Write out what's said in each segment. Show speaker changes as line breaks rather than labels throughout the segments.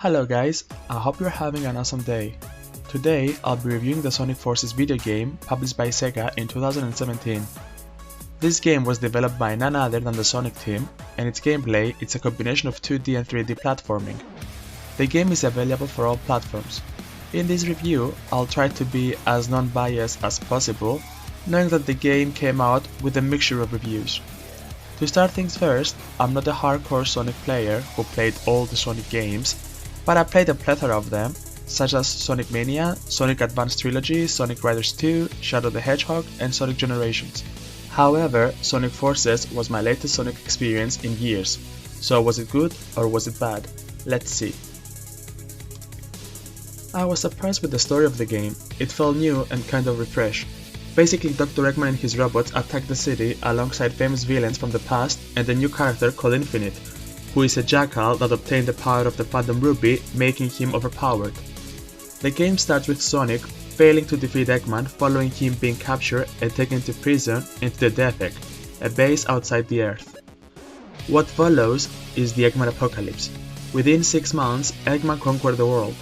Hello guys, I hope you're having an awesome day. Today I'll be reviewing the Sonic Forces video game published by Sega in 2017. This game was developed by none other than the Sonic team, and its gameplay is a combination of 2D and 3D platforming. The game is available for all platforms. In this review, I'll try to be as non-biased as possible, knowing that the game came out with a mixture of reviews. To start things first, I'm not a hardcore Sonic player who played all the Sonic games, but I played a plethora of them, such as Sonic Mania, Sonic Advance Trilogy, Sonic Riders 2, Shadow the Hedgehog, and Sonic Generations. However, Sonic Forces was my latest Sonic experience in years, so was it good or was it bad? Let's see. I was surprised with the story of the game. It felt new and kind of refreshed. Basically, Dr. Eggman and his robots attack the city alongside famous villains from the past and a new character called Infinite, who is a jackal that obtained the power of the Phantom Ruby, making him overpowered. The game starts with Sonic failing to defeat Eggman following him being captured and taken to prison into the Death Egg, a base outside the Earth. What follows is the Eggman Apocalypse. Within 6 months, Eggman conquered the world.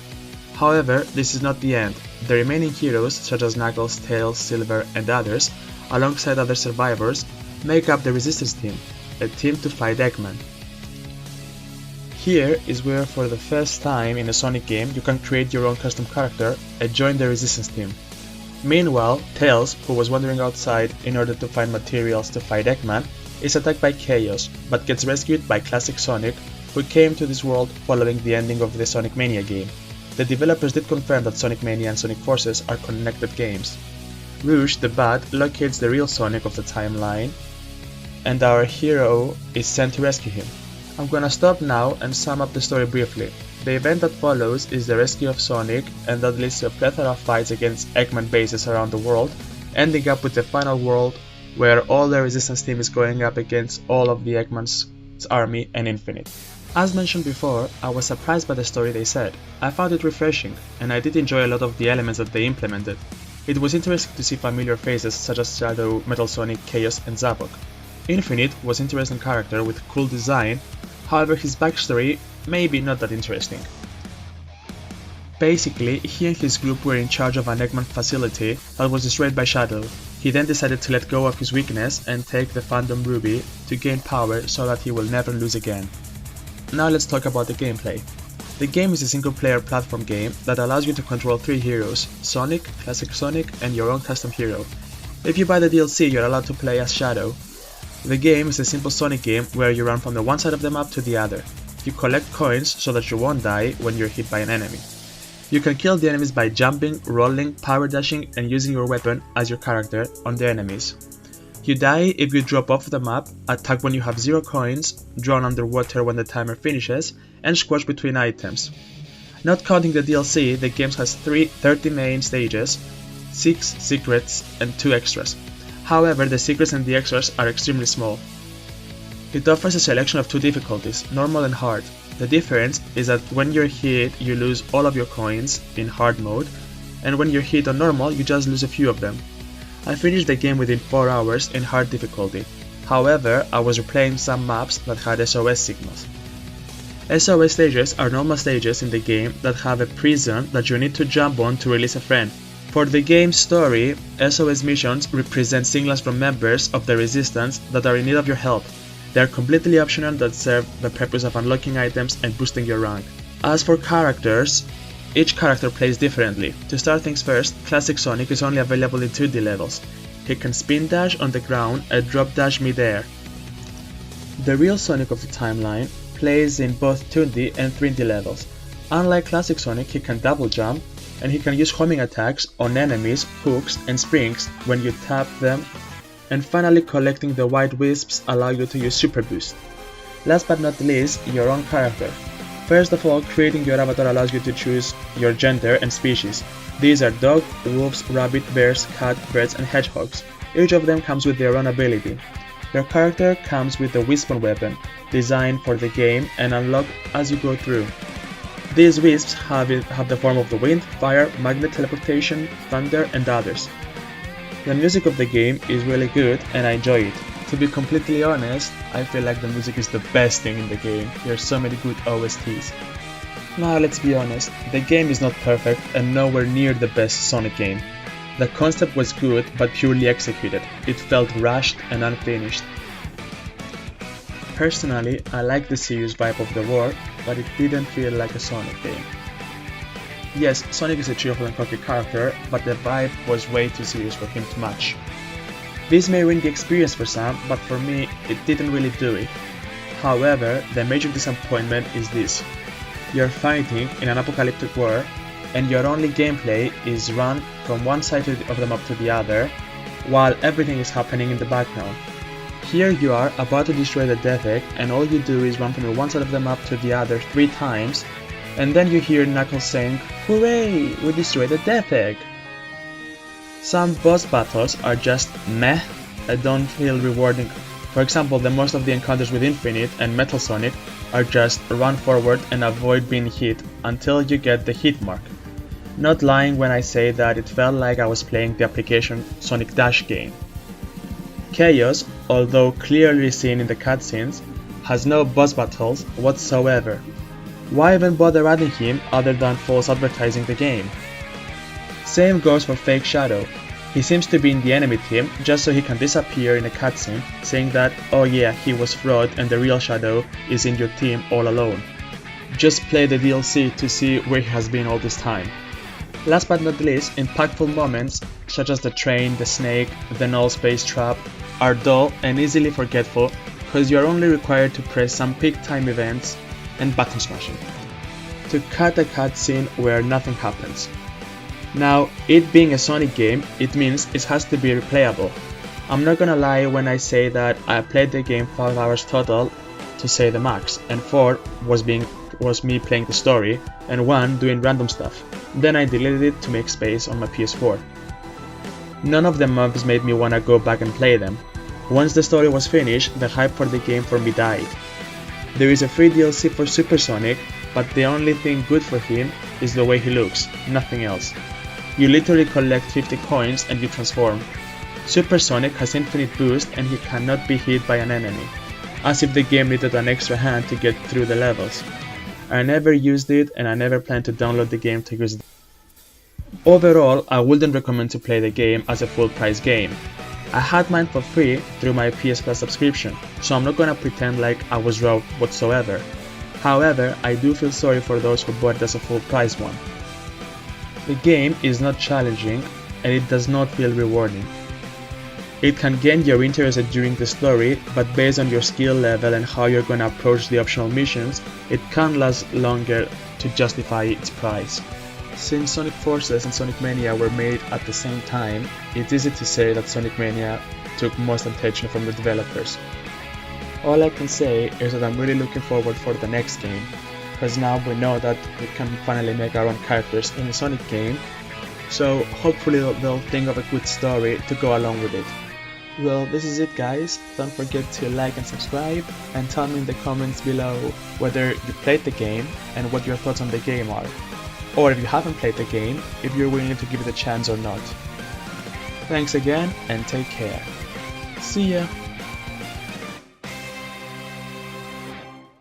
However, this is not the end. The remaining heroes, such as Knuckles, Tails, Silver, and others, alongside other survivors, make up the Resistance Team, a team to fight Eggman. Here is where for the first time in a Sonic game you can create your own custom character and join the Resistance team. Meanwhile, Tails, who was wandering outside in order to find materials to fight Eggman, is attacked by Chaos, but gets rescued by Classic Sonic, who came to this world following the ending of the Sonic Mania game. The developers did confirm that Sonic Mania and Sonic Forces are connected games. Rouge the Bat locates the real Sonic of the timeline, and our hero is sent to rescue him. I'm gonna stop now and sum up the story briefly. The event that follows is the rescue of Sonic, and that leads to a plethora of fights against Eggman bases around the world, ending up with the final world where all the Resistance team is going up against all of the Eggman's army and Infinite. As mentioned before, I was surprised by the story they said. I found it refreshing, and I did enjoy a lot of the elements that they implemented. It was interesting to see familiar faces such as Shadow, Metal Sonic, Chaos, and Zavok. Infinite was an interesting character with cool design, however his backstory may be not that interesting. Basically, he and his group were in charge of an Eggman facility that was destroyed by Shadow. He then decided to let go of his weakness and take the Phantom Ruby to gain power so that he will never lose again. Now let's talk about the gameplay. The game is a single-player platform game that allows you to control 3 heroes, Sonic, Classic Sonic, and your own custom hero. If you buy the DLC, you're allowed to play as Shadow. The game is a simple Sonic game where you run from the one side of the map to the other. You collect coins so that you won't die when you're hit by an enemy. You can kill the enemies by jumping, rolling, power dashing, and using your weapon as your character on the enemies. You die if you drop off the map, attack when you have 0 coins, drown underwater when the timer finishes, and squash between items. Not counting the DLC, the game has 30 main stages, 6 secrets, and 2 extras. However, the secrets and the extras are extremely small. It offers a selection of 2 difficulties, normal and hard. The difference is that when you're hit, you lose all of your coins in hard mode, and when you're hit on normal, you just lose a few of them. I finished the game within 4 hours in hard difficulty. However, I was replaying some maps that had SOS signals. SOS stages are normal stages in the game that have a prison that you need to jump on to release a friend. For the game's story, SOS missions represent signals from members of the Resistance that are in need of your help. They are completely optional that serve the purpose of unlocking items and boosting your rank. As for characters, each character plays differently. To start things first, Classic Sonic is only available in 2D levels. He can spin dash on the ground and drop dash mid-air. The real Sonic of the timeline plays in both 2D and 3D levels. Unlike Classic Sonic, he can double jump, and he can use homing attacks on enemies, hooks, and springs when you tap them, and finally collecting the white wisps allow you to use Super Boost. Last but not least, your own character. First of all, creating your avatar allows you to choose your gender and species. These are dog, wolves, rabbit, bears, cat, birds, and hedgehogs. Each of them comes with their own ability. Your character comes with a Wisp weapon, designed for the game and unlocked as you go through. These wisps have the form of the wind, fire, magnet, teleportation, thunder, and others. The music of the game is really good and I enjoy it. To be completely honest, I feel like the music is the best thing in the game. There are so many good OSTs. Now let's be honest, the game is not perfect and nowhere near the best Sonic game. The concept was good but purely executed, it felt rushed and unfinished. Personally, I like the serious vibe of the war, but it didn't feel like a Sonic game. Yes, Sonic is a cheerful and cocky character, but the vibe was way too serious for him to match. This may ruin the experience for some, but for me, it didn't really do it. However, the major disappointment is this. You're fighting in an apocalyptic war, and your only gameplay is run from one side of the map to the other, while everything is happening in the background. Here you are about to destroy the Death Egg, and all you do is run from one side of the map to the other 3 times, and then you hear Knuckles saying, "Hooray! We destroyed the Death Egg!" Some boss battles are just meh and don't feel rewarding. For example, the most of the encounters with Infinite and Metal Sonic are just run forward and avoid being hit until you get the hit mark. Not lying when I say that it felt like I was playing the application Sonic Dash game. Chaos, although clearly seen in the cutscenes, has no boss battles whatsoever. Why even bother adding him other than false advertising the game? Same goes for Fake Shadow. He seems to be in the enemy team just so he can disappear in a cutscene saying that, oh yeah, he was fraud and the real Shadow is in your team all alone. Just play the DLC to see where he has been all this time. Last but not least, impactful moments such as the train, the snake, the null space trap are dull and easily forgetful because you are only required to press some peak time events and button smashing to cut a cutscene where nothing happens. Now, it being a Sonic game, it means it has to be replayable. I'm not gonna lie when I say that I played the game 5 hours total to say the max, and 4 was me playing the story, and 1 doing random stuff. Then I deleted it to make space on my PS4. None of the mobs made me wanna go back and play them. Once the story was finished, the hype for the game for me died. There is a free DLC for Super Sonic, but the only thing good for him is the way he looks, nothing else. You literally collect 50 coins and you transform. Super Sonic has infinite boost and he cannot be hit by an enemy, as if the game needed an extra hand to get through the levels. I never used it and I never plan to download the game to use it. Overall, I wouldn't recommend to play the game as a full price game. I had mine for free through my PS Plus subscription, so I'm not gonna pretend like I was robbed whatsoever. However, I do feel sorry for those who bought it as a full price one. The game is not challenging and it does not feel rewarding. It can gain your interest during the story, but based on your skill level and how you're gonna approach the optional missions, it can last longer to justify its price. Since Sonic Forces and Sonic Mania were made at the same time, it's easy to say that Sonic Mania took most attention from the developers. All I can say is that I'm really looking forward for the next game, because now we know that we can finally make our own characters in a Sonic game, so hopefully they'll think of a good story to go along with it. Well, this is it guys, don't forget to like and subscribe, and tell me in the comments below whether you played the game and what your thoughts on the game are. Or if you haven't played the game, if you're willing to give it a chance or not. Thanks again and take care. See ya!